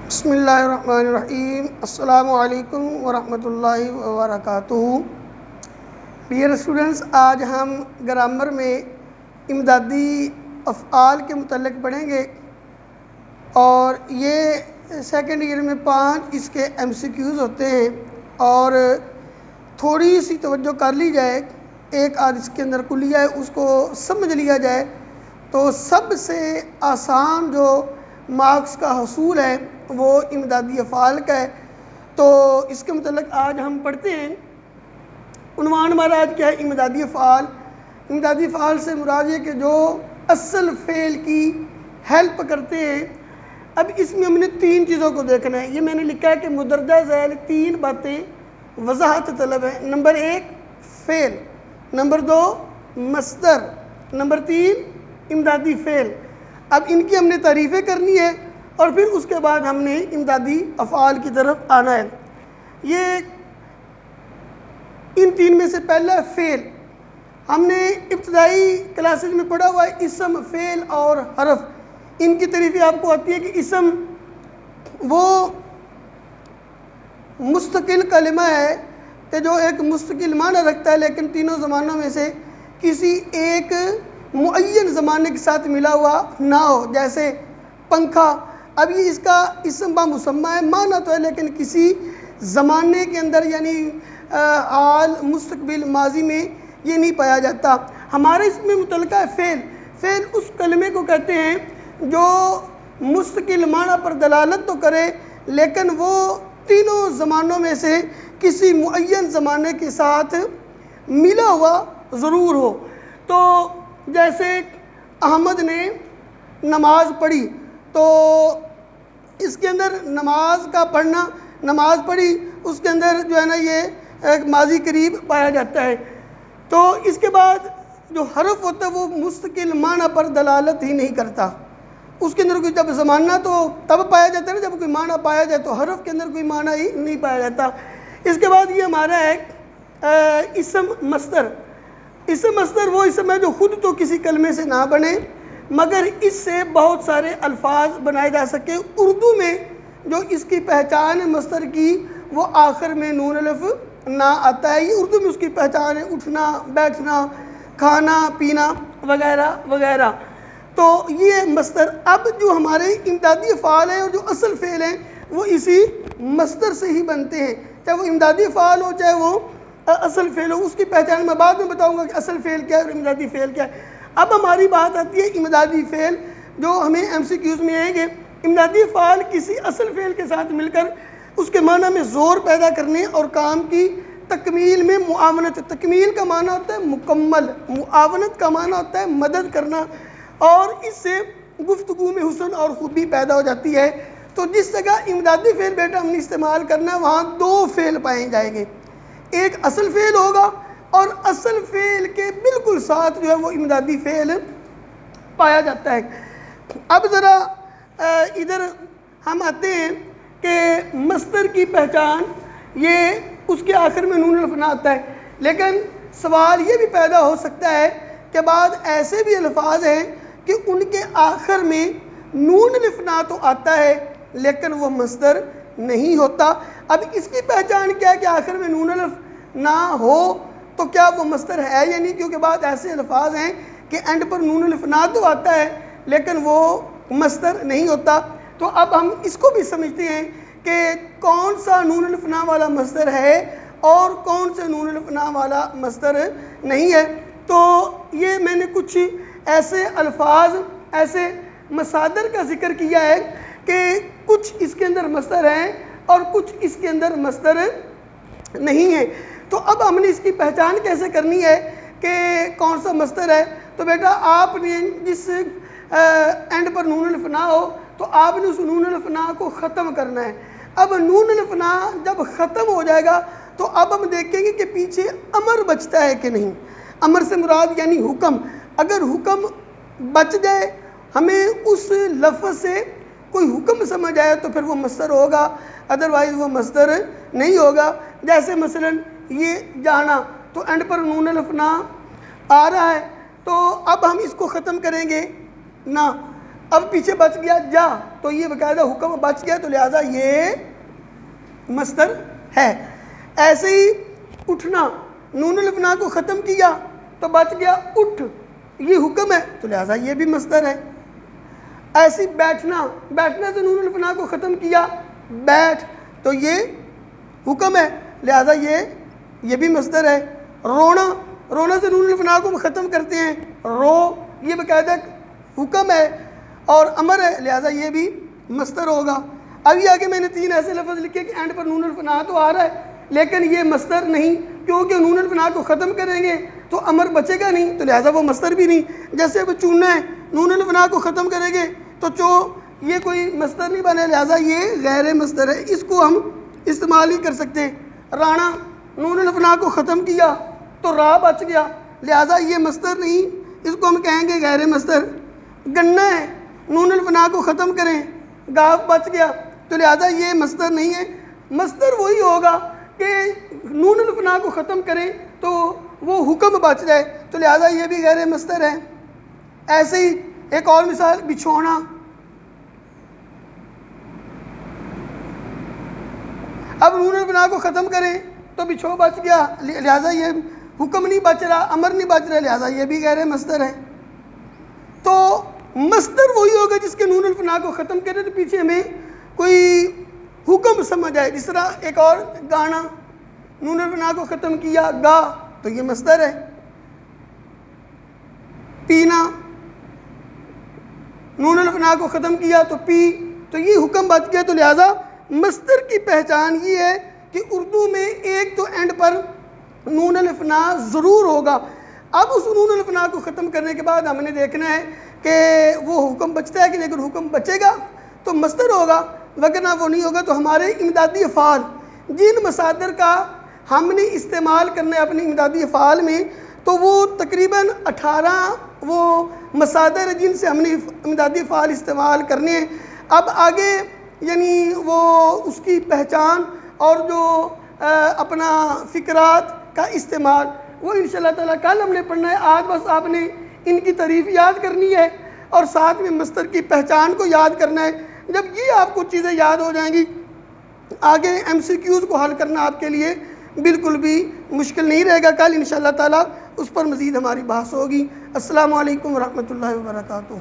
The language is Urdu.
بسم اللہ الرحمن الرحیم۔ السلام علیکم ورحمۃ اللہ وبرکاتہ۔ ڈیئر اسٹوڈنٹس، آج ہم گرامر میں امدادی افعال کے متعلق پڑھیں گے اور یہ سیکنڈ ایئر میں 5 اس کے MCQs ہوتے ہیں اور تھوڑی سی توجہ کر لی جائے، ایک آدھ اس کے اندر کلیہ ہے اس کو سمجھ لیا جائے تو سب سے آسان جو مارکس کا حصول ہے وہ امدادی افعال کا ہے۔ تو اس کے متعلق آج ہم پڑھتے ہیں۔ عنوان ہمارا آج کیا ہے؟ امدادی افعال۔ امدادی افعال سے مراد یہ کہ جو اصل فعل کی ہیلپ کرتے ہیں۔ اب اس میں ہم نے 3 چیزوں کو دیکھنا ہے۔ یہ میں نے لکھا ہے کہ مندرجہ ذیل 3 باتیں وضاحت طلب ہے۔ نمبر 1 فعل، نمبر 2 مصدر، نمبر 3 امدادی فعل۔ اب ان کی ہم نے تعریفیں کرنی ہے اور پھر اس کے بعد ہم نے امدادی افعال کی طرف آنا ہے۔ یہ ان 3 میں سے پہلا فعل ہم نے ابتدائی کلاسز میں پڑھا ہوا ہے، اسم، فعل اور حرف۔ ان کی تعریفیں آپ کو آتی ہے کہ اسم وہ مستقل کلمہ ہے کہ جو ایک مستقل معنی رکھتا ہے لیکن تینوں زمانوں میں سے کسی ایک معین زمانے کے ساتھ ملا ہوا نہ ہو، جیسے پنکھا۔ اب یہ اس کا اسم با مسمى ہے، معنی تو ہے لیکن کسی زمانے کے اندر یعنی حال، مستقبل، ماضی میں یہ نہیں پایا جاتا۔ ہمارے اس میں متعلقہ ہے فعل۔ فعل اس کلمے کو کہتے ہیں جو مستقل معنی پر دلالت تو کرے لیکن وہ تینوں زمانوں میں سے کسی معین زمانے کے ساتھ ملا ہوا ضرور ہو۔ تو جیسے احمد نے نماز پڑھی تو اس کے اندر نماز کا پڑھنا، نماز پڑھی، اس کے اندر جو ہے نا یہ ماضی قریب پایا جاتا ہے۔ تو اس کے بعد جو حرف ہوتا ہے وہ مستقل معنی پر دلالت ہی نہیں کرتا، اس کے اندر کوئی جب زمانہ تو تب پایا جاتا ہے نا جب کوئی معنی پایا جائے، تو حرف کے اندر کوئی معنی ہی نہیں پایا جاتا۔ اس کے بعد یہ ہمارا ہے اسم مصدر۔ اسم مصدر وہ اسم ہے جو خود تو کسی کلمے سے نہ بنے مگر اس سے بہت سارے الفاظ بنائے جا سکے۔ اردو میں جو اس کی پہچان ہے مصدر کی وہ آخر میں نون الف نہ آتا ہے۔ یہ اردو میں اس کی پہچان ہے، اٹھنا، بیٹھنا، کھانا پینا وغیرہ وغیرہ۔ تو یہ مصدر۔ اب جو ہمارے امدادی افعال ہیں اور جو اصل فعل ہیں وہ اسی مصدر سے ہی بنتے ہیں، چاہے وہ امدادی افعال ہو چاہے وہ اصل فعل ہو۔ اس کی پہچان میں بعد میں بتاؤں گا کہ اصل فعل کیا ہے اور امدادی فعل کیا ہے۔ اب ہماری بات آتی ہے امدادی فعل جو ہمیں MCQs میں آئیں گے۔ امدادی افعال کسی اصل فعل کے ساتھ مل کر اس کے معنی میں زور پیدا کرنے اور کام کی تکمیل میں معاونت۔ تکمیل کا معنی ہوتا ہے مکمل، معاونت کا معنی ہوتا ہے مدد کرنا، اور اس سے گفتگو میں حسن اور خوبی پیدا ہو جاتی ہے۔ تو جس جگہ امدادی فعل بیٹا ہم نے استعمال کرنا ہے وہاں 2 فعل پائے جائیں گے، ایک اصل فعل ہوگا اور اصل فعل کے بالکل ساتھ جو ہے وہ امدادی فعل پایا جاتا ہے۔ اب ذرا ادھر ہم آتے ہیں کہ مصدر کی پہچان یہ اس کے آخر میں نون الف نہ آتا ہے، لیکن سوال یہ بھی پیدا ہو سکتا ہے کہ بعد ایسے بھی الفاظ ہیں کہ ان کے آخر میں نون الف نہ تو آتا ہے لیکن وہ مصدر نہیں ہوتا۔ اب اس کی پہچان کیا ہے کہ آخر میں نون الف نہ ہو تو کیا وہ مصدر ہے یا نہیں، کیونکہ بعد ایسے الفاظ ہیں کہ اینڈ پر نون الف نہ تو آتا ہے لیکن وہ مصدر نہیں ہوتا۔ تو اب ہم اس کو بھی سمجھتے ہیں کہ کون سا نون الف نہ والا مصدر ہے اور کون سے نون الف نہ والا مصدر نہیں ہے۔ تو یہ میں نے کچھ ایسے الفاظ، ایسے مصادر کا ذکر کیا ہے کہ کچھ اس کے اندر مصدر ہیں اور کچھ اس کے اندر مصدر نہیں ہے۔ تو اب ہم نے اس کی پہچان کیسے کرنی ہے کہ کون سا مصدر ہے؟ تو بیٹا آپ نے جس اینڈ پر نون الف نہ ہو تو آپ نے اس نون الف نہ کو ختم کرنا ہے۔ اب نون الف نہ جب ختم ہو جائے گا تو اب ہم دیکھیں گے کہ پیچھے امر بچتا ہے کہ نہیں۔ امر سے مراد یعنی حکم۔ اگر حکم بچ جائے، ہمیں اس لفظ سے کوئی حکم سمجھ آئے تو پھر وہ مصدر ہوگا، ادروائز وہ مصدر نہیں ہوگا۔ جیسے مثلا یہ جانا تو اینڈ پر نون الف نہ آ رہا ہے تو اب ہم اس کو ختم کریں گے نہ، اب پیچھے بچ گیا جا تو یہ باقاعدہ حکم بچ گیا، تو لہٰذا یہ مصدر ہے۔ ایسے ہی اٹھنا، نون الفنا کو ختم کیا تو بچ گیا اٹھ، یہ حکم ہے تو لہٰذا یہ بھی مصدر ہے۔ ایسی بیٹھنا، بیٹھنے سے نون الفنا کو ختم کیا بیٹھ تو یہ حکم ہے لہٰذا یہ بھی مصدر ہے۔ رونا، رونا سے نون الفنا کو ختم کرتے ہیں رو، یہ باقاعدہ حکم ہے اور امر ہے لہٰذا یہ بھی مصدر ہوگا۔ ابھی آگے میں نے 3 ایسے لفظ لکھے کہ اینڈ پر نون الفنا تو آ رہا ہے لیکن یہ مصدر نہیں، کیونکہ نون الفنا کو ختم کریں گے تو امر بچے گا نہیں تو لہٰذا وہ مصدر بھی نہیں۔ جیسے اب چوننا ہے، نون الفنا کو ختم کریں گے تو یہ کوئی مصدر نہیں بنے لہٰذا یہ غیر مصدر ہے، اس کو ہم استعمال نہیں کر سکتے۔ رانا، نون الفنا کو ختم کیا تو را بچ گیا لہٰذا یہ مصدر نہیں، اس کو ہم کہیں گے غیر مصدر۔ گنا ہے، نون الفنا کو ختم کریں گاف بچ گیا تو لہٰذا یہ مصدر نہیں ہے۔ مصدر وہی ہوگا کہ نون الفنا کو ختم کریں تو وہ حکم بچ جائے تو لہٰذا یہ بھی غیر مصدر ہے۔ ایسے ہی ایک اور مثال، بچھونا، اب نون الفنا کو ختم کریں تو بچھو بچ گیا لہٰذا یہ حکم نہیں بچ رہا، امر نہیں بچ رہا لہٰذا یہ بھی غیر مصدر ہے۔ تو مصدر وہی ہوگا جس کے نون الفنا کو ختم کرے تو پیچھے ہمیں کوئی حکم سمجھ آئے، جس طرح ایک اور گانا، نون الفنا کو ختم کیا گا تو یہ مصدر ہے۔ پینا، نون الفنا کو ختم کیا تو پی تو یہ حکم بچ گیا تو لہٰذا مصدر کی پہچان یہ ہے کہ اردو میں ایک تو اینڈ پر نون الفنا ضرور ہوگا۔ اب اس نون الفنا کو ختم کرنے کے بعد ہم نے دیکھنا ہے کہ وہ حکم بچتا ہے کہ لیکن حکم بچے گا تو مصدر ہوگا، وگرنہ وہ نہیں ہوگا۔ تو ہمارے امدادی افعال، جن مصادر کا ہم نے استعمال کرنا ہے اپنے امدادی افعال میں، تو وہ تقریباً 18 وہ مصادر ہیں جن سے ہم نے امدادی افعال استعمال کرنے ہیں۔ اب آگے یعنی وہ اس کی پہچان اور جو اپنا فقرات کا استعمال وہ انشاءاللہ تعالیٰ کل ہم نے پڑھنا ہے۔ آج بس آپ نے ان کی تعریف یاد کرنی ہے اور ساتھ میں مصدر کی پہچان کو یاد کرنا ہے۔ جب یہ آپ کو چیزیں یاد ہو جائیں گی آگے MCQs کو حل کرنا آپ کے لیے بالکل بھی مشکل نہیں رہے گا۔ کل انشاءاللہ تعالیٰ اس پر مزید ہماری بحث ہوگی۔ السلام علیکم ورحمۃ اللہ وبرکاتہ۔